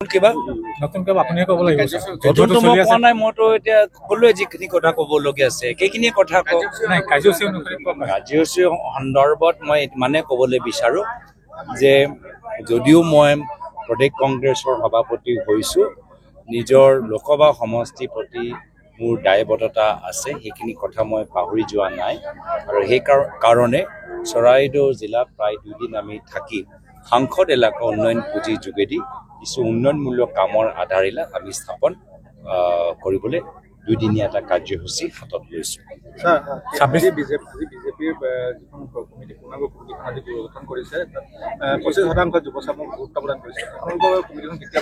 কিবা নতুন কিবা আপুনি ক'ব লাগিব নতুনটো মই কোৱা নাই মইতো এতিয়া সকলোৱে যিখিনি কথা ক'বলগীয়া আছে সেইখিনি কথা নাই কাৰ্যসূচী অনুসৰি কাৰ্যসূচী সন্দৰ্ভত মই মানে ক'বলৈ বিচাৰোঁ যে যদিও মই প্ৰদেশ কংগ্ৰেছৰ সভাপতি হৈছোঁ নিজৰ লোকসভা সমষ্টিৰ প্ৰতি মোৰ দায়বদ্ধতা আছে সেইখিনি কথা মই পাহৰি যোৱা নাই আৰু সেই কাৰণে চৰাইদেউ জিলাত প্ৰায় 2 দিন আমি থাকি সাংসদ এলেকা উন্নয়ন পুঁজিৰ যোগেদি কিছু উন্নয়নমূলক কামৰ আধাৰিলা আমি স্থাপন কৰিবলৈ 2 দিনীয়া এটা কাৰ্যসূচী হাতত লৈছোঁ। বিজেপিৰ যিখন কমিটি পূৰ্ণাংগ কমিটিখন আজি গঠন কৰিছে 25% যুৱ চামক গুৰুত্ব প্ৰদান কৰিছে কমিটিখন কেতিয়া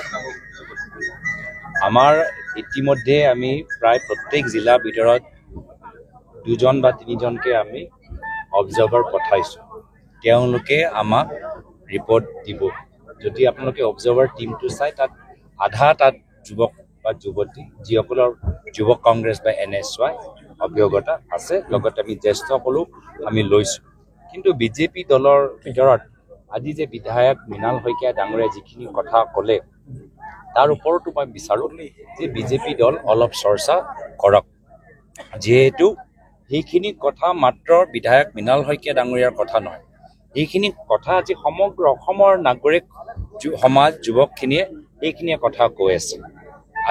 আমাৰ ইতিমধ্যে আমি প্ৰায় প্ৰত্যেক জিলাৰ ভিতৰত 2জন বা 3জনকে আমি অবজাৰ্ভাৰ পঠাইছোঁ তেওঁলোকে আমাক ৰিপৰ্ট দিব যদি আপোনালোকে অবজাৰ্ভাৰ টিমটো চাই তাত আধা তাত যুৱক বা যুৱতী যিসকলৰ যুৱ কংগ্ৰেছ বা NSY অভিজ্ঞতা আছে লগতে আমি জ্যেষ্ঠসকলো আমি লৈছোঁ কিন্তু বিজেপি দলৰ ভিতৰত আজি যে বিধায়ক মৃণাল শইকীয়া ডাঙৰীয়াই যিখিনি কথা ক'লে তাৰ ওপৰতো মই বিচাৰোঁ যে বিজেপি দল অলপ চৰ্চা কৰক যিহেতু সেইখিনি কথা মাত্ৰ বিধায়ক মৃণাল শইকীয়া ডাঙৰীয়াৰ কথা নহয় এইখিনি কথা আজি সমগ্ৰ অসমৰ নাগৰিক সমাজ যুৱকখিনিয়ে এইখিনিয়ে কথা কৈ আছে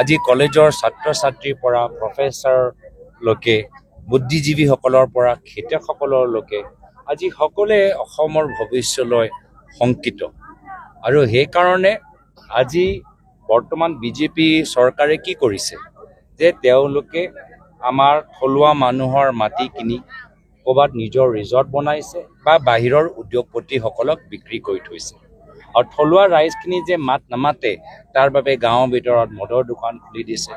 আজি কলেজৰ ছাত্ৰ ছাত্ৰীৰ পৰা প্ৰফেচাৰলৈকে বুদ্ধিজীৱীসকলৰ পৰা খেতিয়কসকললৈকে আজি সকলোৱে অসমৰ ভৱিষ্যতলৈ শংকিত আৰু সেইকাৰণে আজি বৰ্তমান বিজেপি চৰকাৰে কি কৰিছে যে তেওঁলোকে আমাৰ থলুৱা মানুহৰ মাটি কিনি ক'ৰবাত নিজৰ ৰিজৰ্ট বনাইছে বা বাহিৰৰ উদ্যোগপতিসকলক বিক্ৰী কৰি থৈছে আৰু থলুৱা ৰাইজখিনি যে মাত নামাতে তাৰ বাবে গাঁৱৰ ভিতৰত মদৰ দোকান খুলি দিছে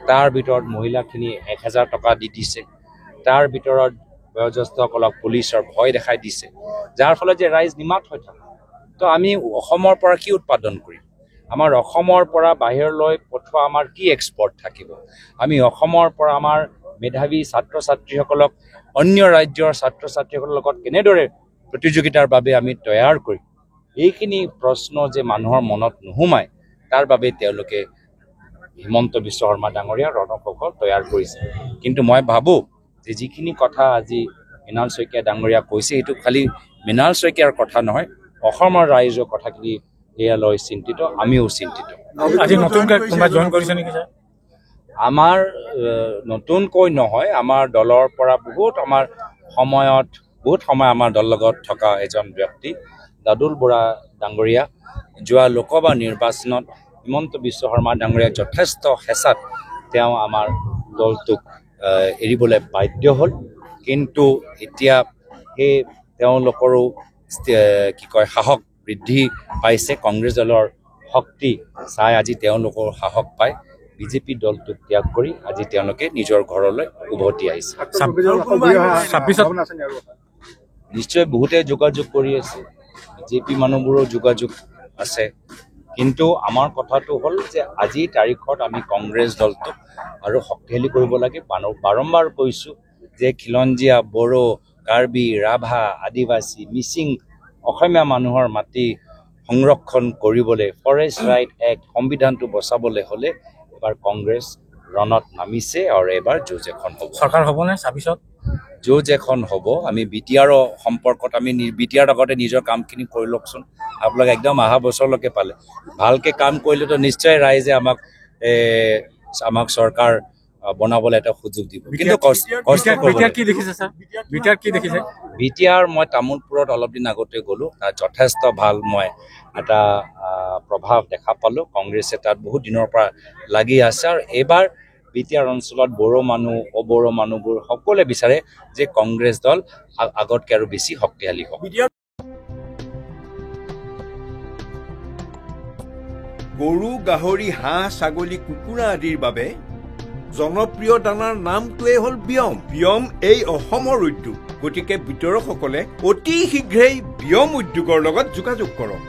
তাৰ ভিতৰত মহিলাখিনি 1000 টকা দি দিছে তাৰ ভিতৰত বয়োজ্যেষ্ঠসকলক পুলিচৰ ভয় দেখাই দিছে যাৰ ফলত যে ৰাইজ নিমাত হৈ থাকে তো আমি অসমৰ পৰা কি উৎপাদন কৰিম আমাৰ অসমৰ পৰা বাহিৰলৈ পঠোৱা আমাৰ কি এক্সপৰ্ট থাকিব আমি অসমৰ পৰা আমাৰ মেধাৱী ছাত্ৰ ছাত্ৰীসকলক অন্য ৰাজ্যৰ ছাত্ৰ ছাত্ৰীসকলৰ লগত কেনেদৰে প্ৰতিযোগিতাৰ বাবে আমি তৈয়াৰ কৰিম এইখিনি প্ৰশ্ন যে মানুহৰ মনত নোসোমায় তাৰ বাবে তেওঁলোকে হিমন্ত বিশ্ব শৰ্মা ডাঙৰীয়া ৰণকৌশল তৈয়াৰ কৰিছে কিন্তু মই ভাবোঁ যে যিখিনি কথা আজি মৃণাল শইকীয়া ডাঙৰীয়া কৈছে এইটো খালি মৃণাল শইকীয়াৰ কথা নহয় অসমৰ ৰাইজৰ কথাখিনি এয়ালৈ চিন্তিত আমিও চিন্তিত আজি নতুনকৈ কোনোবা জইন কৰিছে নেকি ছাৰ আমাৰ নতুনকৈ নহয় আমাৰ দলৰ পৰা বহুত সময় আমাৰ দলৰ লগত থকা এজন ব্যক্তি দাদুল বৰা ডাঙৰীয়া যোৱা লোকসভা নিৰ্বাচনত হিমন্ত বিশ্ব শৰ্মা ডাঙৰীয়া যথেষ্ট হেঁচাত তেওঁ আমাৰ দলটোক এৰিবলৈ বাধ্য হ'ল কিন্তু এতিয়া সেই তেওঁলোকৰো কি কয় সাহস বৃদ্ধি পাইছে কংগ্ৰেছ দলৰ শক্তি চাই আজি তেওঁলোকৰ সাহস পায় বিজেপি দলটোক ত্যাগ কৰি আজি তেওঁলোকে নিজৰ ঘৰলৈ উভতি আহিছে নিশ্চয় বহুতে যোগাযোগ কৰি আছে বিজেপি মানুহবোৰো যোগাযোগ আছে কিন্তু আমাৰ কথাটো হ'ল যে আজিৰ তাৰিখত আমি কংগ্ৰেছ দলটোক আৰু শক্তিশালী কৰিব লাগে বাৰম্বাৰ কৈছোঁ যে খিলঞ্জীয়া বড়ো কাৰ্বি ৰাভা আদিবাসী মিচিং অসমীয়া মানুহৰ মাটি সংৰক্ষণ কৰিবলৈ ফৰেষ্ট ৰাইট এক্ট সংবিধানটো বচাবলৈ হ'লে এবাৰ কংগ্ৰেছ ৰণত নামিছে আৰু এবাৰ যুঁজ এখন হ'ব চৰকাৰ হ'বনে 26ত যুঁজ এখন হ'ব আমি বিটিআৰৰ সম্পৰ্কত আমি বিটিআৰ আগতে নিজৰ কামখিনি কৰি লওকচোন আপোনালোকে একদম অহা বছৰলৈকে পালে ভালকৈ কাম কৰিলেতো নিশ্চয় ৰাইজে আমাক চৰকাৰ বনাবলৈ এটা সুযোগ দিব কিন্তু বিটিআৰ মই তামোলপুৰত অলপ দিন আগতে গ'লোঁ তাত যথেষ্ট ভাল মই এটা প্ৰভাৱ দেখা পালোঁ কংগ্ৰেছে তাত বহুত দিনৰ পৰা লাগি আছে আৰু এইবাৰ বিটিআৰ অঞ্চলত বড়ো মানুহ অবড়ো মানুহবোৰ সকলোৱে বিচাৰে যে কংগ্ৰেছ দল আগতকৈ আৰু বেছি শক্তিশালী হ'ব গৰু গাহৰি হাঁহ ছাগলী কুকুৰা আদিৰ বাবে জনপ্ৰিয় দানাৰ নামটোৱেই হ'ল বিয়ম এই অসমৰ উদ্যোগ গতিকে বিতৰকসকলে অতি শীঘ্ৰেই বিয়ম উদ্যোগৰ লগত যোগাযোগ কৰক